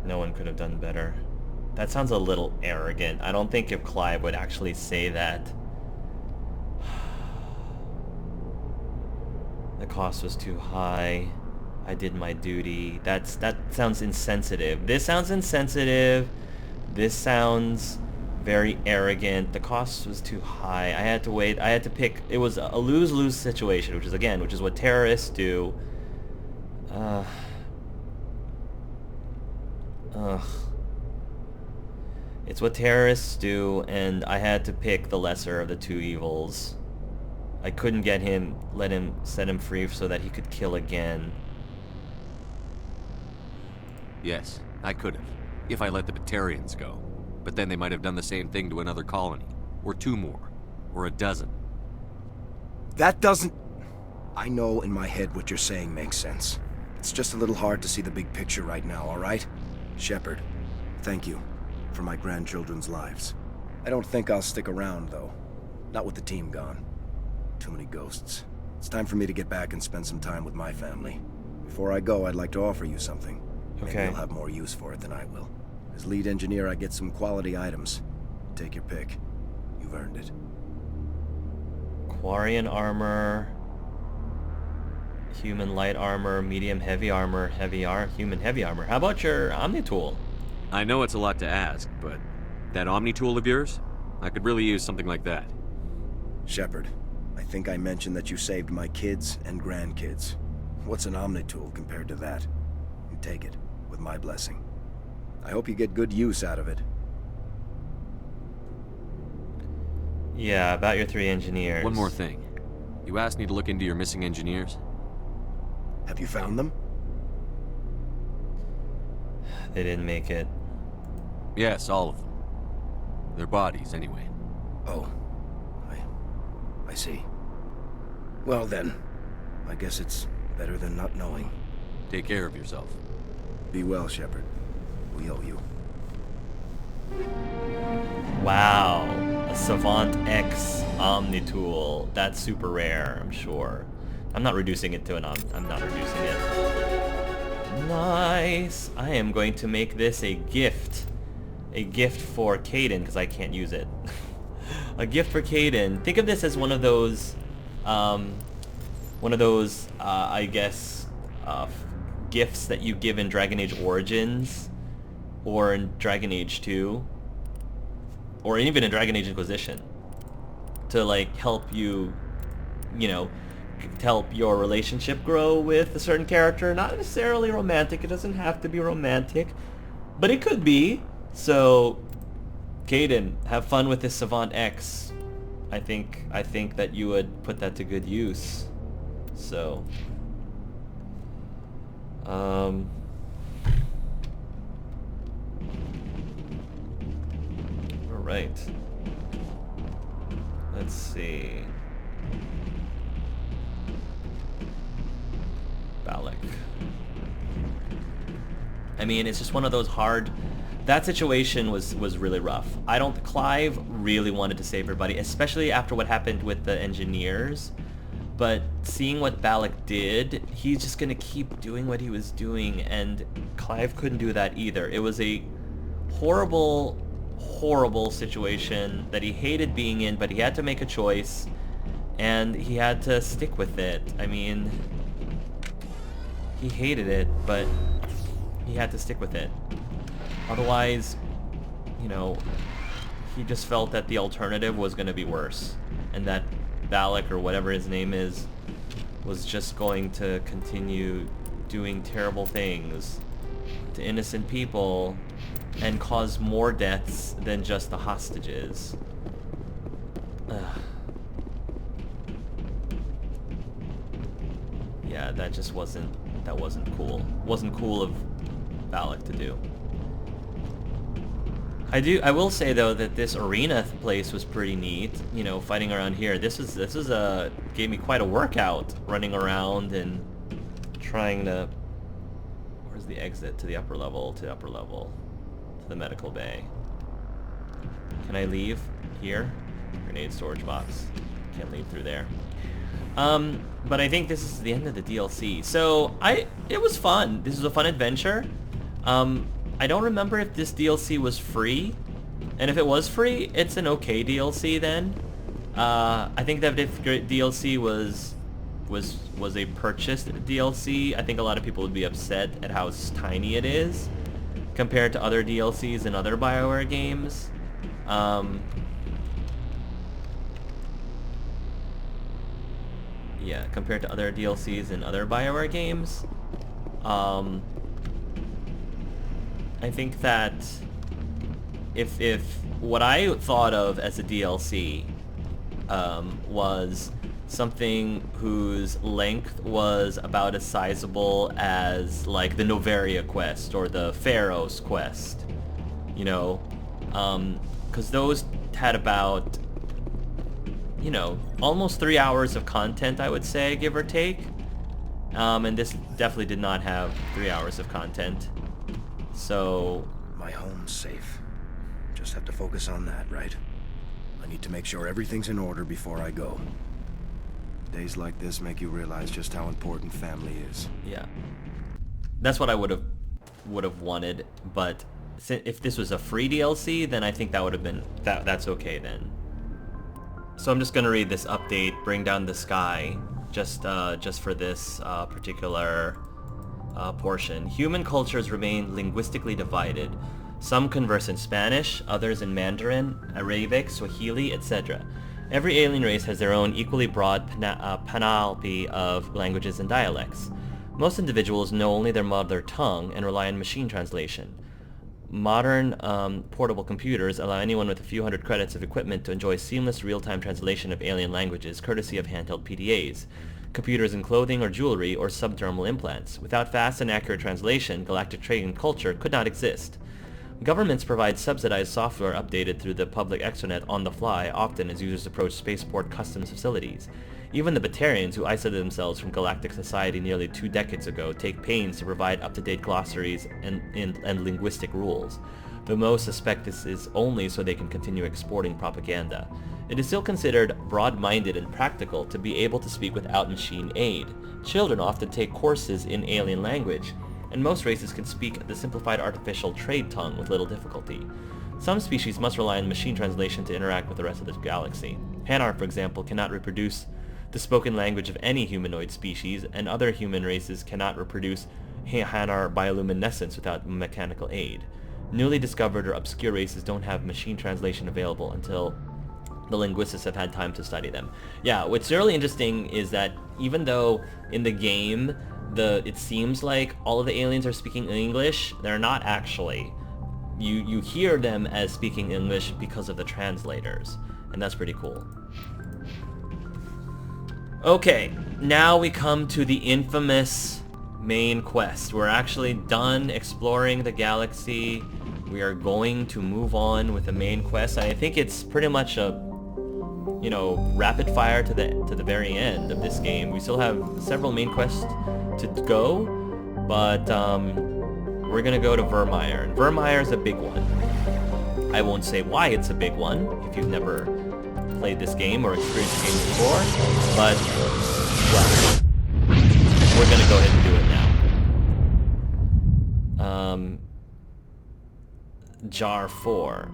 No one could have done better. That sounds a little arrogant. I don't think if Clive would actually say that. The cost was too high. I did my duty. That sounds insensitive. This sounds insensitive. This sounds very arrogant. The cost was too high. I had to wait. I had to pick. It was a lose-lose situation, which is what terrorists do. Ugh. It's what terrorists do, and I had to pick the lesser of the two evils. I couldn't set him free so that he could kill again. Yes, I could have, if I let the Batarians go. But then they might have done the same thing to another colony, or two more, or a dozen. That doesn't... I know in my head what you're saying makes sense. It's just a little hard to see the big picture right now, all right? Shepard, thank you for my grandchildren's lives. I don't think I'll stick around, though. Not with the team gone. Too many ghosts. It's time for me to get back and spend some time with my family. Before I go, I'd like to offer you something. Maybe Okay. you'll have more use for it than I will. As lead engineer, I get some quality items. Take your pick. You've earned it. Quarian armor, human light armor, medium heavy armor, human heavy armor. How about your Omni tool? I know it's a lot to ask, but that Omni tool of yours? I could really use something like that. Shepard, I think I mentioned that you saved my kids and grandkids. What's an Omni tool compared to that? You take it, with my blessing. I hope you get good use out of it. Yeah, about your 3 engineers. One more thing. You asked me to look into your missing engineers? Have you found them? They didn't make it. Yes, all of them. Their bodies, anyway. Oh. I see. Well then, I guess it's better than not knowing. Take care of yourself. Be well, Shepard. We owe you. Wow. A Savant X Omni tool. That's super rare, I'm sure. I'm not reducing it to an I'm not reducing it. Nice. I am going to make this a gift. A gift for Caden, because I can't use it. A gift for Caden. Think of this as one of those, I guess, gifts that you give in Dragon Age Origins, or in Dragon Age 2, or even in Dragon Age Inquisition, to like help you, to help your relationship grow with a certain character. Not necessarily romantic. It doesn't have to be romantic, but it could be. So, Caden, have fun with this Savant X. I think that you would put that to good use. So, all right. Let's see. Balak. I mean, it's just one of those hard... That situation was really rough. Clive really wanted to save everybody, especially after what happened with the engineers. But seeing what Balak did, he's just gonna keep doing what he was doing, and Clive couldn't do that either. It was a horrible, horrible situation that he hated being in, but he had to make a choice, and he had to stick with it. I mean, he hated it, but he had to stick with it. Otherwise, he just felt that the alternative was going to be worse, and that Balak, or whatever his name is, was just going to continue doing terrible things to innocent people and cause more deaths than just the hostages. Ugh. Yeah, that wasn't cool. Wasn't cool of Balak to do. I will say though that this arena place was pretty neat. Fighting around here. This gave me quite a workout running around and trying to. Where's the exit to the upper level? To the medical bay. Can I leave here? Grenade storage box. Can't leave through there. But I think this is the end of the DLC. So it was fun. This was a fun adventure. I don't remember if this DLC was free, and if it was free, it's an okay DLC then. I think that if DLC was a purchased DLC, I think a lot of people would be upset at how tiny it is compared to other DLCs in other BioWare games. Yeah, compared to other DLCs in other BioWare games. I think that if what I thought of as a DLC was something whose length was about as sizable as like the Noveria quest or the Pharaoh's quest, you know, because those had about, you know, almost 3 hours of content, I would say, give or take. And this definitely did not have 3 hours of content. So... My home's safe. Just have to focus on that, right? I need to make sure everything's in order before I go. Days like this make you realize just how important family is. Yeah. That's what I would have wanted, but if this was a free DLC, then I think that would have been... that's okay then. So I'm just gonna read this update, Bring Down the Sky, just for this particular portion. Human cultures remain linguistically divided. Some converse in Spanish, others in Mandarin, Arabic, Swahili, etc. Every alien race has their own equally broad panoply of languages and dialects. Most individuals know only their mother tongue and rely on machine translation. Modern portable computers allow anyone with a few hundred credits of equipment to enjoy seamless real-time translation of alien languages, courtesy of handheld PDAs, computers in clothing or jewelry, or subdermal implants. Without fast and accurate translation, galactic trade and culture could not exist. Governments provide subsidized software updated through the public exonet on the fly, often as users approach spaceport customs facilities. Even the Batarians, who isolated themselves from galactic society nearly 2 decades ago, take pains to provide up-to-date glossaries and linguistic rules. Though most suspect this is only so they can continue exporting propaganda. It is still considered broad-minded and practical to be able to speak without machine aid. Children often take courses in alien language, and most races can speak the simplified artificial trade tongue with little difficulty. Some species must rely on machine translation to interact with the rest of the galaxy. Hanar, for example, cannot reproduce the spoken language of any humanoid species, and other human races cannot reproduce Hanar bioluminescence without mechanical aid. Newly discovered or obscure races don't have machine translation available until the linguists have had time to study them. Yeah, what's really interesting is that even though in the game it seems like all of the aliens are speaking English, they're not actually. You hear them as speaking English because of the translators, and that's pretty cool. Okay, now we come to the infamous main quest. We're actually done exploring the galaxy. We are going to move on with the main quest. I think it's pretty much a, you know, rapid fire to the very end of this game. We still have several main quests to go, but we're gonna go to Virmire. And Virmire is a big one. I won't say why it's a big one if you've never played this game or experienced the game before, but, well, we're gonna go ahead and do it now. Jar 4.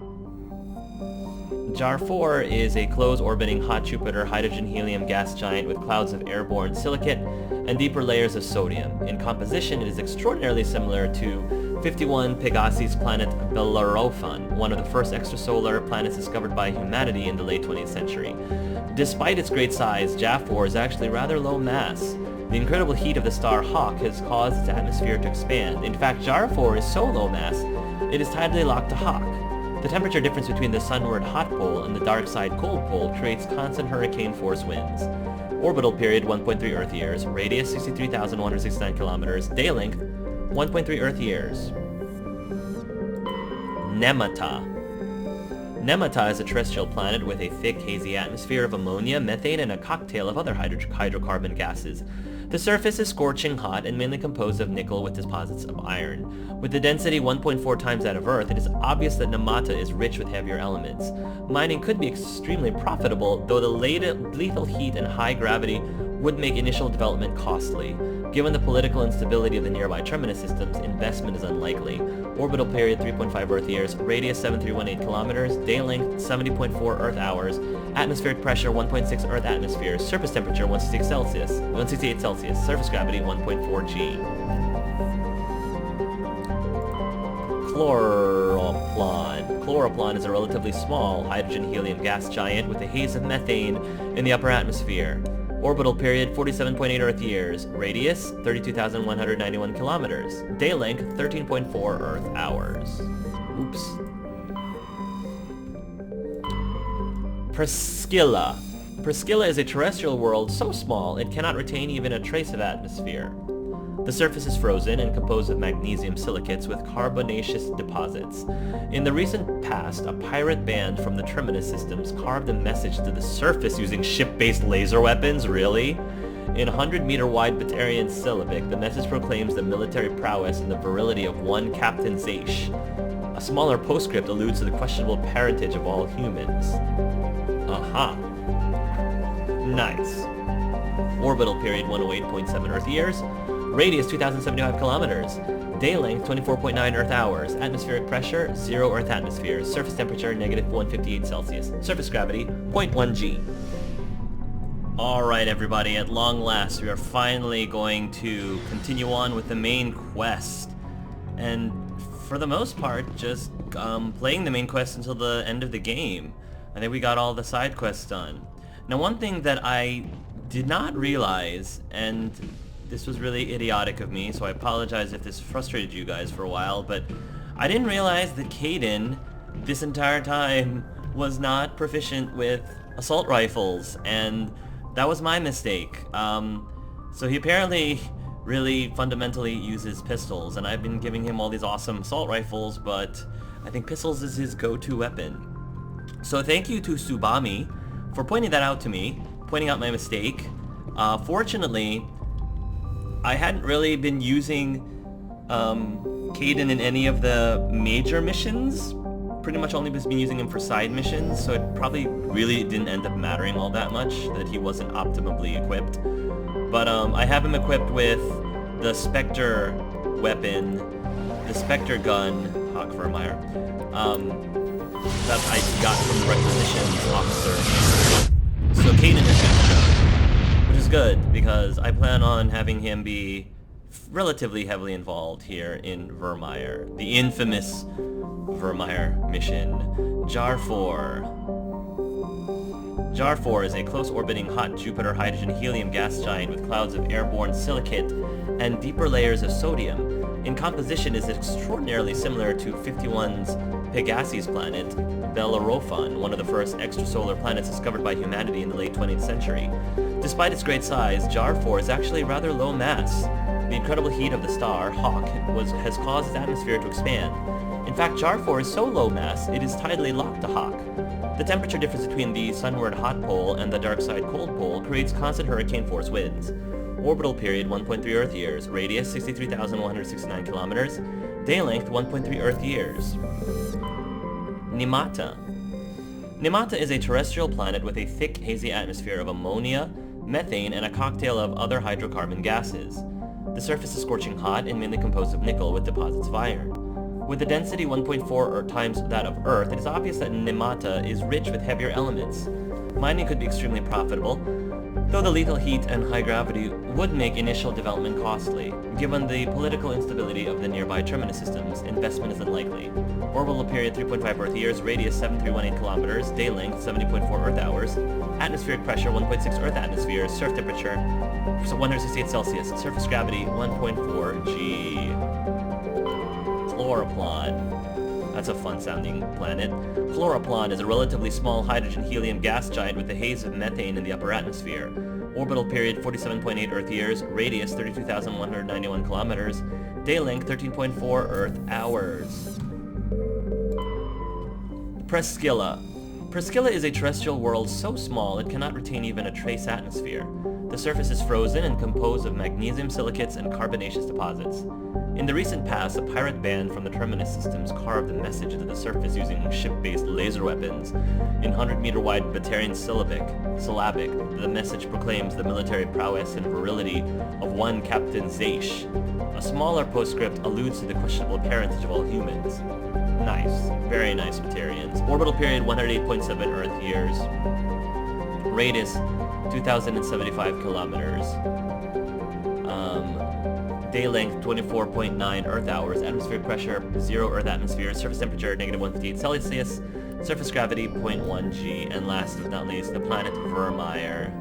Jar 4 is a close-orbiting hot Jupiter hydrogen-helium gas giant with clouds of airborne silicate and deeper layers of sodium. In composition, it is extraordinarily similar to 51 Pegasus' planet Bellerophon, one of the first extrasolar planets discovered by humanity in the late 20th century. Despite its great size, Jar 4 is actually rather low mass. The incredible heat of the star Hawk has caused its atmosphere to expand. In fact, Jar 4 is so low mass, it is tidally locked to Hawk. The temperature difference between the sunward hot pole and the dark side cold pole creates constant hurricane force winds. Orbital period 1.3 Earth years, radius 63,169 kilometers, day length 1.3 Earth years. Nemata. Nemata is a terrestrial planet with a thick, hazy atmosphere of ammonia, methane, and a cocktail of other hydrocarbon gases. The surface is scorching hot and mainly composed of nickel with deposits of iron. With the density 1.4 times that of Earth, it is obvious that Nemata is rich with heavier elements. Mining could be extremely profitable, though the lethal heat and high gravity would make initial development costly. Given the political instability of the nearby terminus systems, investment is unlikely. Orbital period 3.5 Earth years, radius 7318 kilometers, day length 70.4 Earth hours, atmospheric pressure 1.6 Earth atmospheres, surface temperature 168 Celsius, surface gravity 1.4 G. Chloroplan. Chloroplan is a relatively small hydrogen-helium gas giant with a haze of methane in the upper atmosphere. Orbital period 47.8 Earth years, radius 32,191 kilometers, day length 13.4 Earth hours. Oops. Presqu'île. Presqu'île is a terrestrial world so small it cannot retain even a trace of atmosphere. The surface is frozen and composed of magnesium silicates with carbonaceous deposits. In the recent past, a pirate band from the Terminus systems carved a message to the surface using ship-based laser weapons, really? In 100-meter wide Batarian syllabic, the message proclaims the military prowess and the virility of one Captain Zaish. A smaller postscript alludes to the questionable parentage of all humans. Aha. Nice. Orbital period 108.7 Earth years. Radius 2,075 kilometers. Day length 24.9 Earth hours. Atmospheric pressure 0 Earth atmospheres. Surface temperature negative 158 Celsius. Surface gravity 0.1 G. Alright everybody, at long last we are finally going to continue on with the main quest. And for the most part, just playing the main quest until the end of the game. I think we got all the side quests done. Now one thing that I did not realize, and this was really idiotic of me, so I apologize if this frustrated you guys for a while, but I didn't realize that Kaidan, this entire time, was not proficient with assault rifles, and that was my mistake. So he apparently really fundamentally uses pistols, and I've been giving him all these awesome assault rifles, but I think pistols is his go-to weapon. So thank you to Subami for pointing that out to me, pointing out my mistake. Fortunately, I hadn't really been using Kaidan in any of the major missions. Pretty much only been using him for side missions, so it probably really didn't end up mattering all that much that he wasn't optimally equipped. But I have him equipped with the Spectre weapon, the Spectre gun, Hawk Virmire, that I got from the requisitions officer. So Kaidan is good to go, which is good because I plan on having him be relatively heavily involved here in Virmire, the infamous Virmire mission. Jar 4. Jar 4 is a close-orbiting hot Jupiter hydrogen-helium gas giant with clouds of airborne silicate and deeper layers of sodium. In composition, it is extraordinarily similar to 51's Pegasus planet, Bellerophon, one of the first extrasolar planets discovered by humanity in the late 20th century. Despite its great size, Jar 4 is actually rather low mass. The incredible heat of the star, Hawk, has caused its atmosphere to expand. In fact, Jar 4 is so low mass, it is tidally locked to Hawk. The temperature difference between the sunward hot pole and the dark side cold pole creates constant hurricane force winds. Orbital period 1.3 Earth years, radius 63,169 kilometers, day length 1.3 Earth years. Nimata. Nimata is a terrestrial planet with a thick, hazy atmosphere of ammonia, methane, and a cocktail of other hydrocarbon gases. The surface is scorching hot and mainly composed of nickel with deposits of iron. With a density 1.4 times that of Earth, it is obvious that Nimata is rich with heavier elements. Mining could be extremely profitable, though the lethal heat and high gravity would make initial development costly. Given the political instability of the nearby terminus systems, investment is unlikely. Orbital period 3.5 Earth years, radius 7318 kilometers, day length 70.4 Earth hours, atmospheric pressure 1.6 Earth atmospheres, surface temperature 168 Celsius, surface gravity 1.4 G. Chloroplan. That's a fun-sounding planet. Chloroplan is a relatively small hydrogen-helium gas giant with a haze of methane in the upper atmosphere. Orbital period 47.8 Earth years, radius 32,191 kilometers, day length 13.4 Earth hours. Presqu'île. Presqu'île is a terrestrial world so small it cannot retain even a trace atmosphere. The surface is frozen and composed of magnesium silicates and carbonaceous deposits. In the recent past, a pirate band from the Terminus systems carved a message into the surface using ship-based laser weapons. In 100-meter-wide Batarian syllabic, the message proclaims the military prowess and virility of one Captain Zaish. A smaller postscript alludes to the questionable parentage of all humans. Nice. Very nice Batarians. Orbital period 108.7 Earth years. Radius 2,075 kilometers. Day length 24.9 Earth hours. Atmospheric pressure 0 Earth atmosphere. Surface temperature -158 Celsius. Surface gravity 0.1 G. And last but not least, the planet Virmire.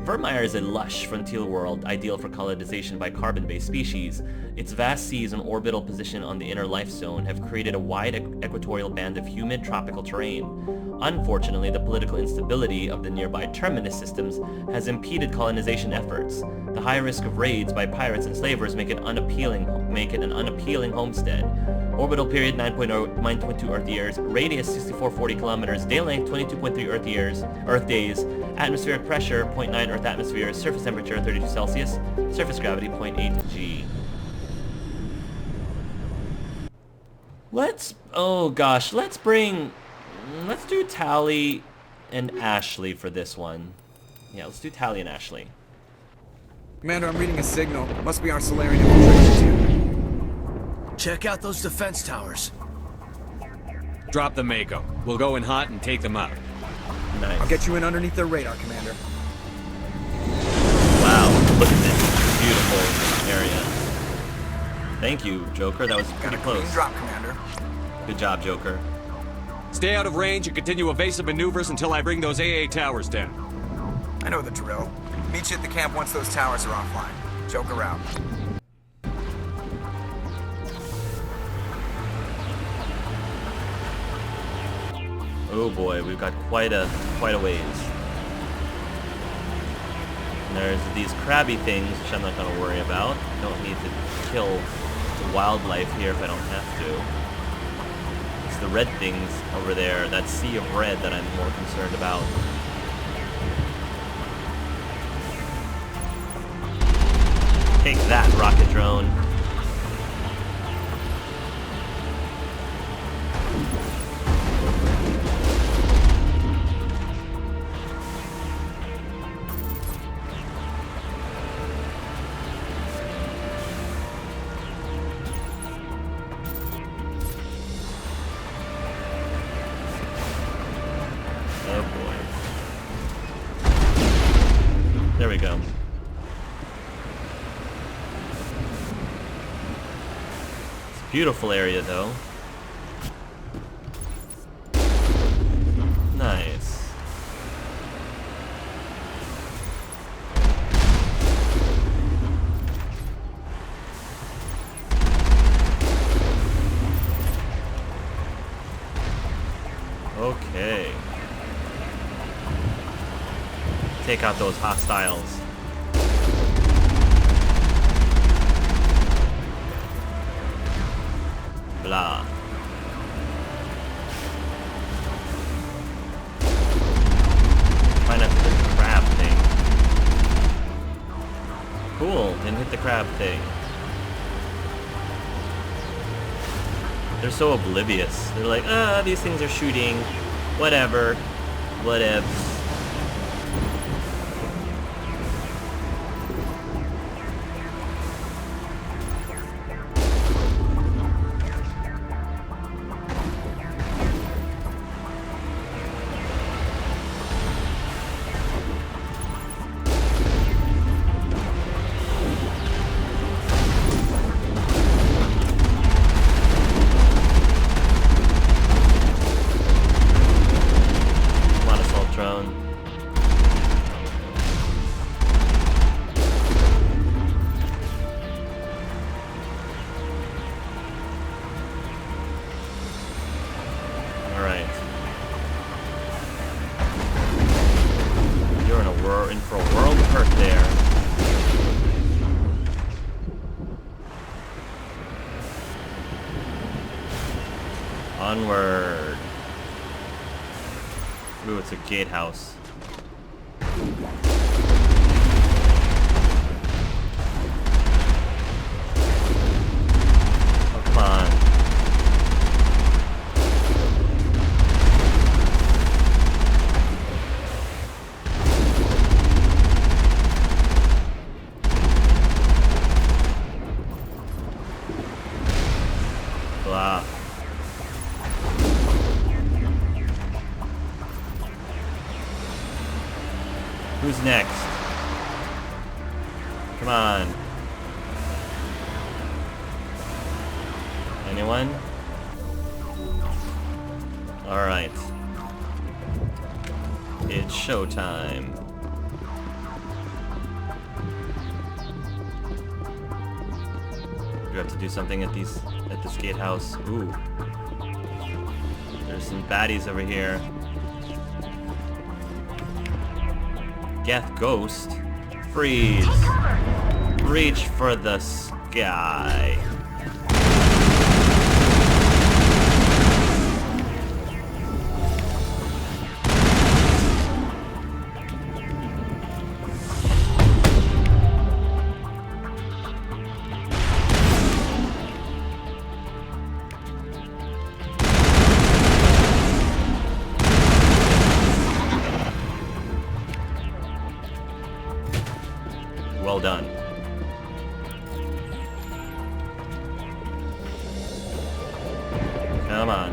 Virmire is a lush frontier world ideal for colonization by carbon-based species. Its vast seas and orbital position on the inner life zone have created a wide equatorial band of humid tropical terrain. Unfortunately, the political instability of the nearby Terminus systems has impeded colonization efforts. The high risk of raids by pirates and slavers make it an unappealing homestead. Orbital period 9.2 Earth years, radius 6440 kilometers, day length 22.3 Earth days, atmospheric pressure 0.9 Earth atmosphere, surface temperature 32 Celsius, surface gravity 0.8 G. Let's do Tali and Ashley for this one. Yeah, let's do Tali and Ashley. Commander, I'm reading a signal. Must be our Solarian infiltration tube. Check out those defense towers. Drop the Mako. We'll go in hot and take them out. Nice. I'll get you in underneath their radar, Commander. Wow, look at this beautiful area. Thank you, Joker. That was pretty close. Clean drop, Commander. Good job, Joker. Stay out of range and continue evasive maneuvers until I bring those AA towers down. I know the drill. Meet you at the camp once those towers are offline. Joker out. Oh boy, we've got quite a ways. And there's these crabby things, which I'm not going to worry about. Don't need to kill the wildlife here if I don't have to. It's the red things over there, that sea of red, that I'm more concerned about. Take that, rocket drone. There we go. It's a beautiful area, though. Nice. Okay. Take out those hostiles. Blah. Try not to hit the crab thing. Cool, didn't hit the crab thing. They're so oblivious. They're like, these things are shooting. Whatever. Whatevs. In for a world of hurt there. Onward. Ooh, it's a gatehouse. Blah. Who's next? Come on. Anyone? Alright. It's showtime. We have to do something at this gatehouse. Ooh. There's some baddies over here. Geth Ghost. Freeze. Reach for the sky. Well done. Come on.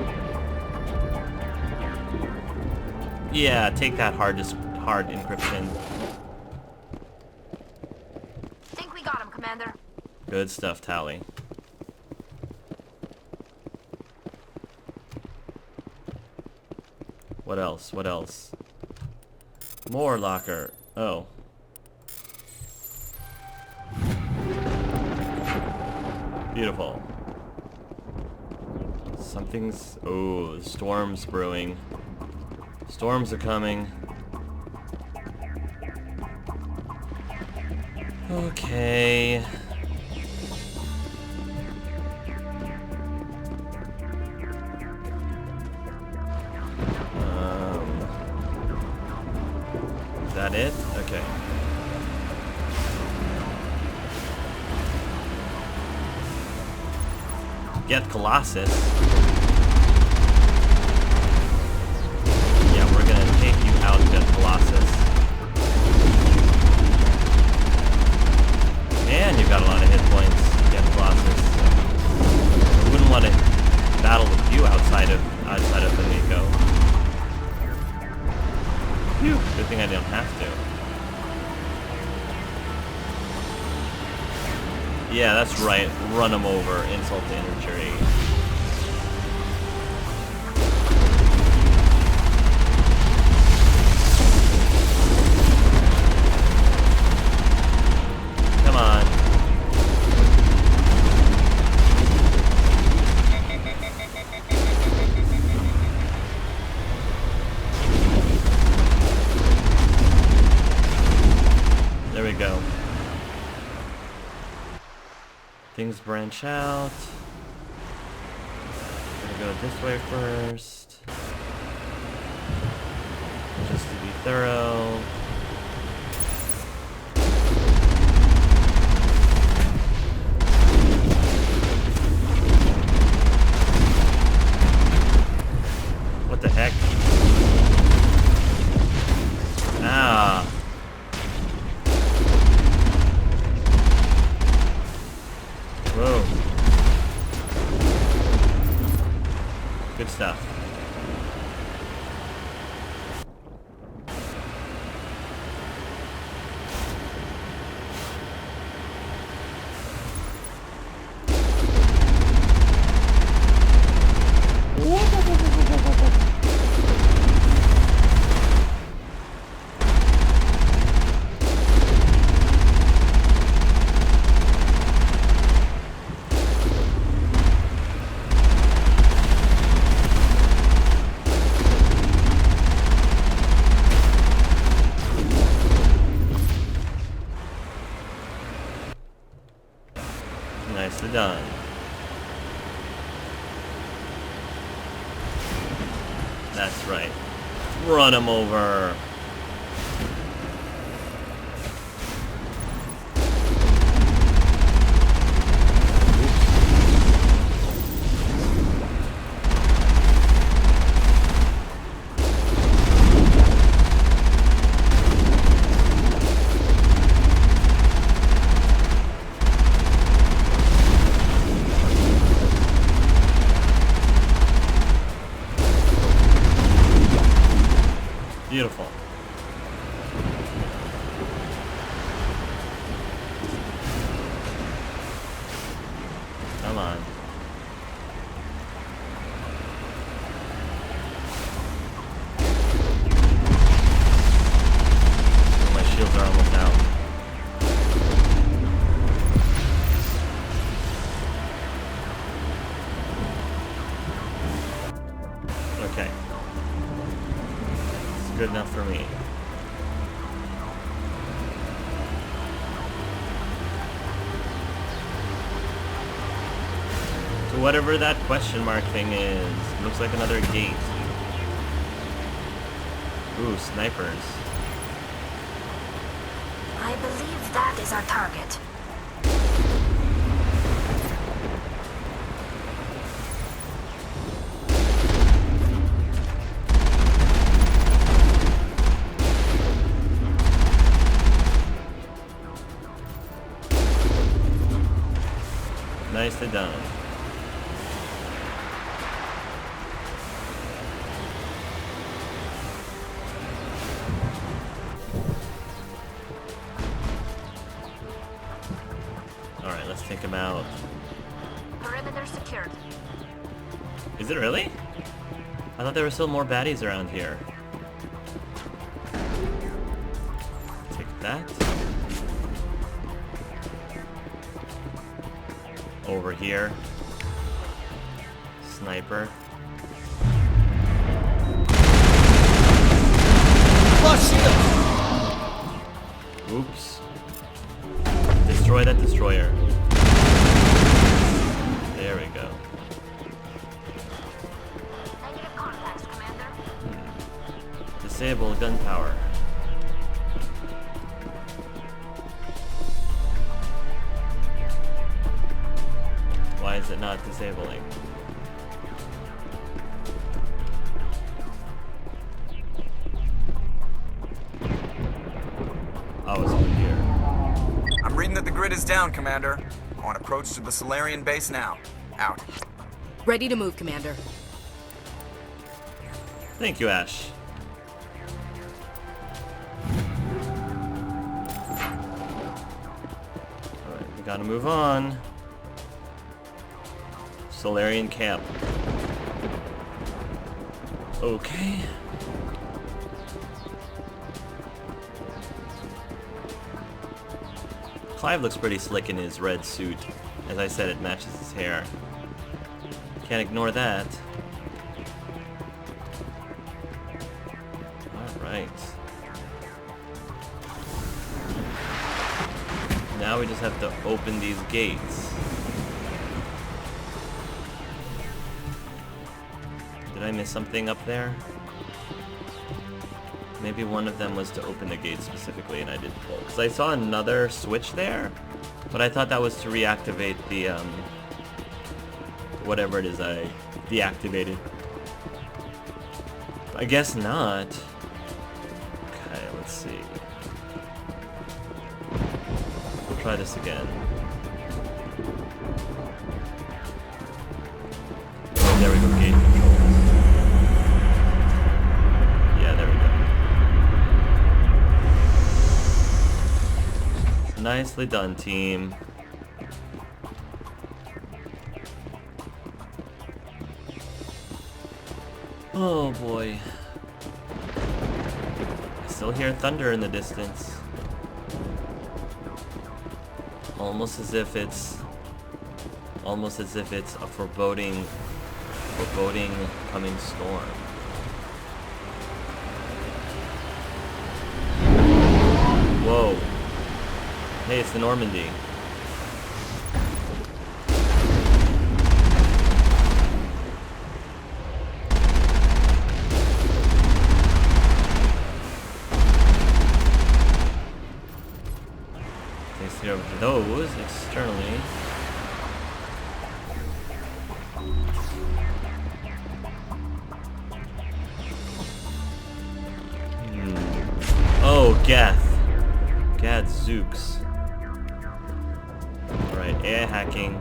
Yeah, take that hard encryption. Think we got him, Commander. Good stuff, Tali. What else? What else? More locker. Oh. Beautiful. Something's... Oh, the storm's brewing. Storms are coming. Okay. Is that it? Okay. Get Colossus. Yeah, we're gonna take you out, Get Colossus. Man, you've got a lot of hit points, Get Colossus. I wouldn't want to battle with you outside of the Miko. Phew, good thing I don't have to. Yeah, that's right. Run him over. Insult to injury. Come on. There we go. Things branch out. Gonna go this way first. Just to be thorough. What the heck? Ah. Whoa. Good stuff. Nicely done. That's right. Run him over. Beautiful. Come on. My shields are almost out. Okay. It's good enough for me. So whatever that question mark thing is, looks like another gate. Ooh, snipers. I believe that is our target. Nicely done. Alright, let's take him out. Perimeter secured. Is it really? I thought there were still more baddies around here. Take that. Over here. Sniper. Oops. Destroy that destroyer. There we go. Negative contacts, Commander. Disable gun power. Why is it not disabling? Oh, it's over here. I'm reading that the grid is down, Commander. On approach to the Solarian base now. Out. Ready to move, Commander. Thank you, Ash. Alright, we gotta move on. Solarian camp. Okay. Clive looks pretty slick in his red suit. As I said, it matches his hair. Can't ignore that. Alright. Now we just have to open these gates. Did I miss something up there? Maybe one of them was to open the gate specifically and I did pull. Because I saw another switch there, but I thought that was to reactivate the, whatever it is I deactivated. I guess not. Okay, let's see. We'll try this again. Oh, there we go, gate controls. Yeah, there we go. Nicely done, team. Oh boy. I still hear thunder in the distance. Almost as if it's a foreboding coming storm. Whoa. Hey, it's the Normandy. Takes care of those externally. Oh, Gath. Gadzooks. Alright, AI hacking.